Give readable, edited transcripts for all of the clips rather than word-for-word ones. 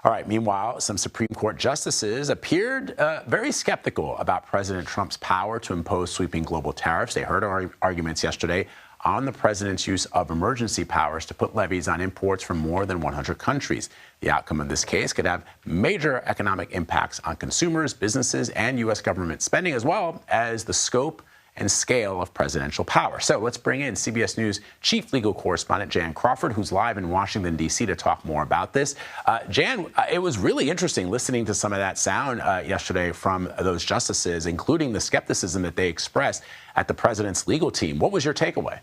All right. Meanwhile, some Supreme Court justices appeared very skeptical about President Trump's power to impose sweeping global tariffs. They heard arguments yesterday on the president's use of emergency powers to put levies on imports from more than 100 countries. The outcome of this case could have major economic impacts on consumers, businesses, and U.S. government spending, as well as the scope and scale of presidential power. So let's bring in CBS News chief legal correspondent Jan Crawford, who's live in Washington, D.C. to talk more about this. Jan, it was really interesting listening to some of that sound yesterday from those justices, including the skepticism that they expressed at the president's legal team. What was your takeaway?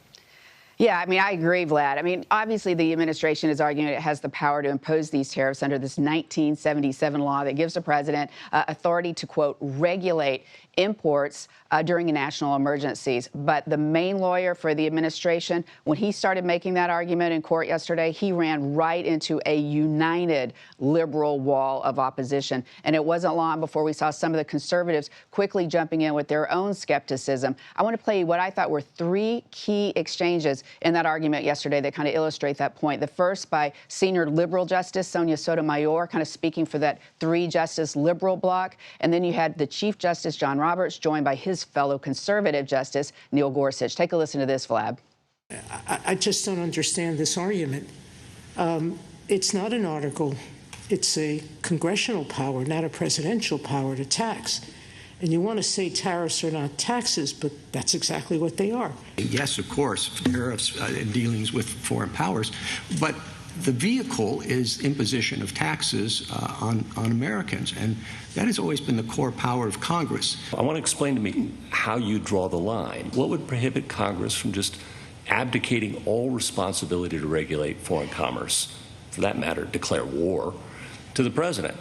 Yeah, I mean, I agree, Vlad. I mean, obviously, the administration is arguing it has the power to impose these tariffs under this 1977 law that gives the president authority to, quote, regulate imports during national emergencies. But the main lawyer for the administration, when he started making that argument in court yesterday, he ran right into a united liberal wall of opposition. And it wasn't long before we saw some of the conservatives quickly jumping in with their own skepticism. I want to play you what I thought were three key exchanges in that argument yesterday that kind of illustrate that point. The first by senior liberal justice Sonia Sotomayor, kind of speaking for that three-justice liberal bloc. And then you had the Chief Justice John Roberts, joined by his fellow conservative justice Neil Gorsuch. Take a listen to this, Vlad. I just don't understand this argument. It's not an article. It's a congressional power, not a presidential power to tax. And you want to say tariffs are not taxes, but that's exactly what they are. Yes, of course, tariffs in dealings with foreign powers, but the vehicle is imposition of taxes on Americans, and that has always been the core power of Congress. I want to explain to me how you draw the line. What would prohibit Congress from just abdicating all responsibility to regulate foreign commerce, for that matter, declare war, to the president?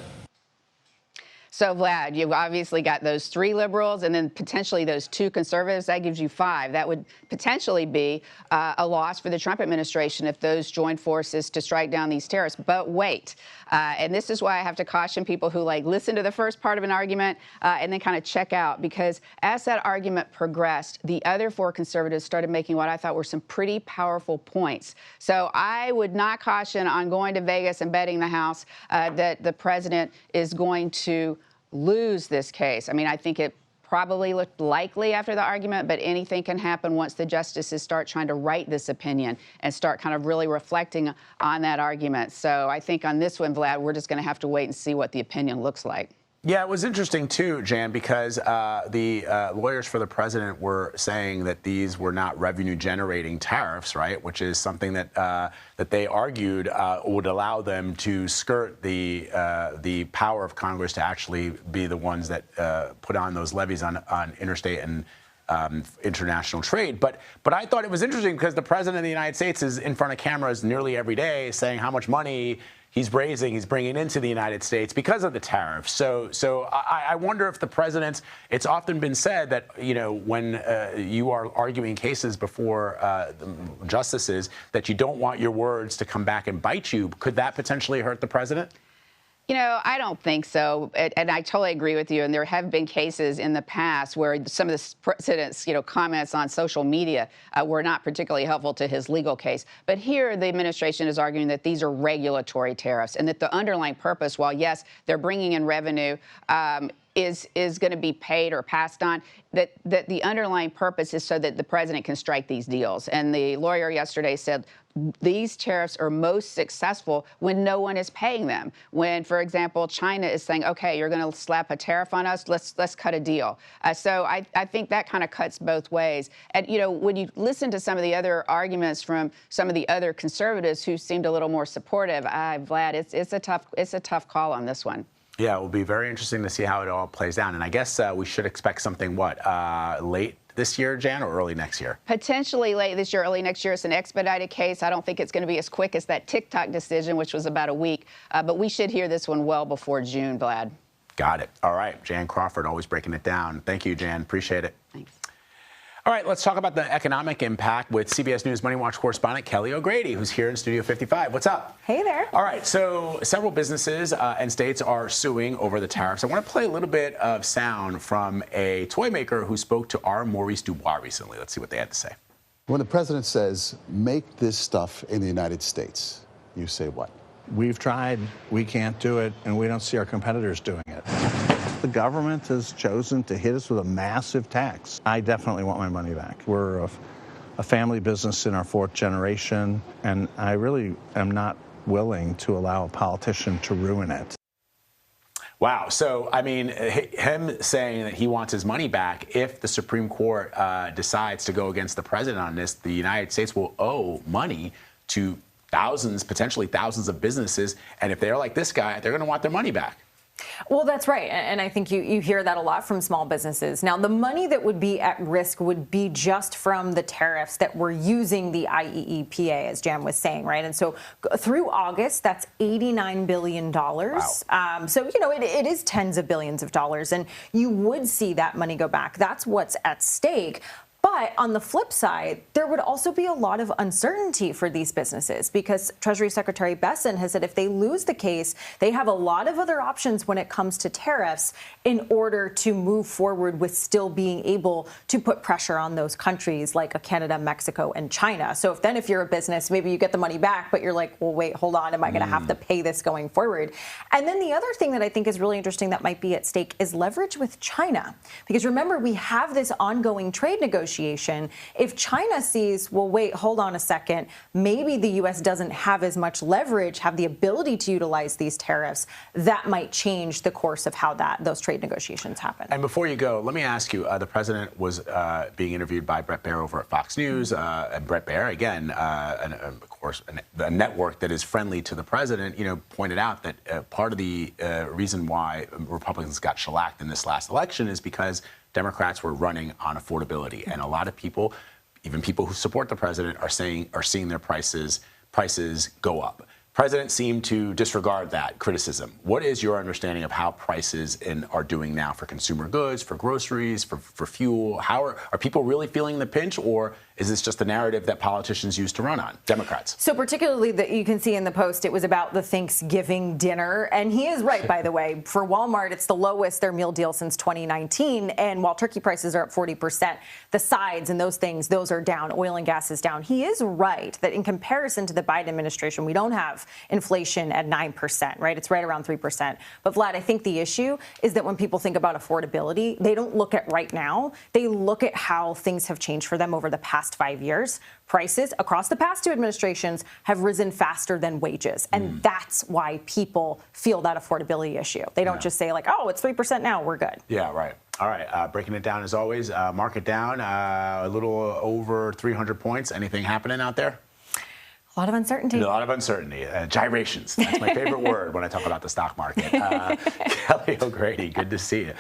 So, Vlad, you've obviously got those three liberals and then potentially those two conservatives. That gives you five. That would potentially be a loss for the Trump administration if those join forces to strike down these tariffs. But wait, and this is why I have to caution people who listen to the first part of an argument and then kind of check out, because as that argument progressed, the other four conservatives started making what I thought were some pretty powerful points. So I would not caution on going to Vegas and betting the house that the president is going to lose this case. I mean, I think it probably looked likely after the argument, but anything can happen once the justices start trying to write this opinion and start kind of really reflecting on that argument. So I think on this one, Vlad, we're just going to have to wait and see what the opinion looks like. Yeah, it was interesting, too, Jan, because the lawyers for the president were saying that these were not revenue-generating tariffs, right, which is something that that they argued would allow them to skirt the power of Congress to actually be the ones that put on those levies on interstate and international trade. But I thought it was interesting because the president of the United States is in front of cameras nearly every day saying how much money he's bringing into the United States because of the tariffs. So I wonder if the president, it's often been said that, when you are arguing cases before justices, that you don't want your words to come back and bite you. Could that potentially hurt the president? I don't think so. And I totally agree with you. And there have been cases in the past where some of the president's, comments on social media were not particularly helpful to his legal case. But here, the administration is arguing that these are regulatory tariffs and that the underlying purpose, while, yes, they're bringing in revenue, is going to be paid or passed on, that the underlying purpose is so that the president can strike these deals. And the lawyer yesterday said these tariffs are most successful when no one is paying them. When, for example, China is saying, OK, you're going to slap a tariff on us, let's cut a deal. So I think that kind of cuts both ways. And, when you listen to some of the other arguments from some of the other conservatives who seemed a little more supportive, Vlad, it's a tough call on this one. Yeah, it will be very interesting to see how it all plays down. And I guess we should expect something, late this year, Jan, or early next year? Potentially late this year, early next year. It's an expedited case. I don't think it's going to be as quick as that TikTok decision, which was about a week. But we should hear this one well before June, Vlad. Got it. All right. Jan Crawford, always breaking it down. Thank you, Jan. Appreciate it. Thanks. All right, let's talk about the economic impact with CBS News Money Watch correspondent Kelly O'Grady, who's here in Studio 55. What's up? Hey there. All right, so several businesses and states are suing over the tariffs. I want to play a little bit of sound from a toy maker who spoke to our Maurice Dubois recently. Let's see what they had to say. When the president says, make this stuff in the United States, you say what? We've tried, we can't do it, and we don't see our competitors doing it. The government has chosen to hit us with a massive tax. I definitely want my money back. We're a family business in our 4th generation, and I really am not willing to allow a politician to ruin it. Wow. So, I mean, him saying that he wants his money back, if the Supreme Court decides to go against the president on this, the United States will owe money to thousands, potentially thousands of businesses. And if they're like this guy, they're going to want their money back. Well, that's right. And I think you hear that a lot from small businesses. Now, the money that would be at risk would be just from the tariffs that were using the IEEPA, as Jan was saying, right? And so through August, that's $89 billion. Wow. So, you know, it is tens of billions of dollars. And you would see that money go back. That's what's at stake. But on the flip side, there would also be a lot of uncertainty for these businesses because Treasury Secretary Bessent has said if they lose the case, they have a lot of other options when it comes to tariffs in order to move forward with still being able to put pressure on those countries like Canada, Mexico, and China. So if you're a business, maybe you get the money back, but you're like, well, wait, hold on, am I going to have to pay this going forward? And then the other thing that I think is really interesting that might be at stake is leverage with China. Because remember, we have this ongoing trade negotiation. If China sees, well, wait, hold on a second, maybe the U.S. doesn't have as much leverage, have the ability to utilize these tariffs, that might change the course of how those trade negotiations happen. And before you go, let me ask you, the president was being interviewed by Bret Baier over at Fox News. And Bret Baier, again, of course, a network that is friendly to the president, pointed out that part of the reason why Republicans got shellacked in this last election is because Democrats were running on affordability, and a lot of people, even people who support the president, are seeing their prices go up. President seemed to disregard that criticism. What is your understanding of how prices are doing now for consumer goods, for groceries, for fuel? How are people really feeling the pinch, or is this just a narrative that politicians use to run on, Democrats? So particularly that you can see in the Post, it was about the Thanksgiving dinner. And he is right, by the way. For Walmart, it's the lowest their meal deal since 2019. And while turkey prices are up 40%, the sides and those things, those are down. Oil and gas is down. He is right that in comparison to the Biden administration, we don't have inflation at 9%, right? It's right around 3%. But Vlad, I think the issue is that when people think about affordability, they don't look at right now. They look at how things have changed for them over the past 5 years. Prices across the past 2 administrations have risen faster than wages. And that's why people feel that affordability issue. They don't just say like, oh, it's 3% now, we're good. Yeah, right. All right. Breaking it down as always. Market down a little over 300 points. Anything happening out there? A lot of uncertainty. A lot of uncertainty. Gyrations. That's my favorite word when I talk about the stock market. Kelly O'Grady, good to see you.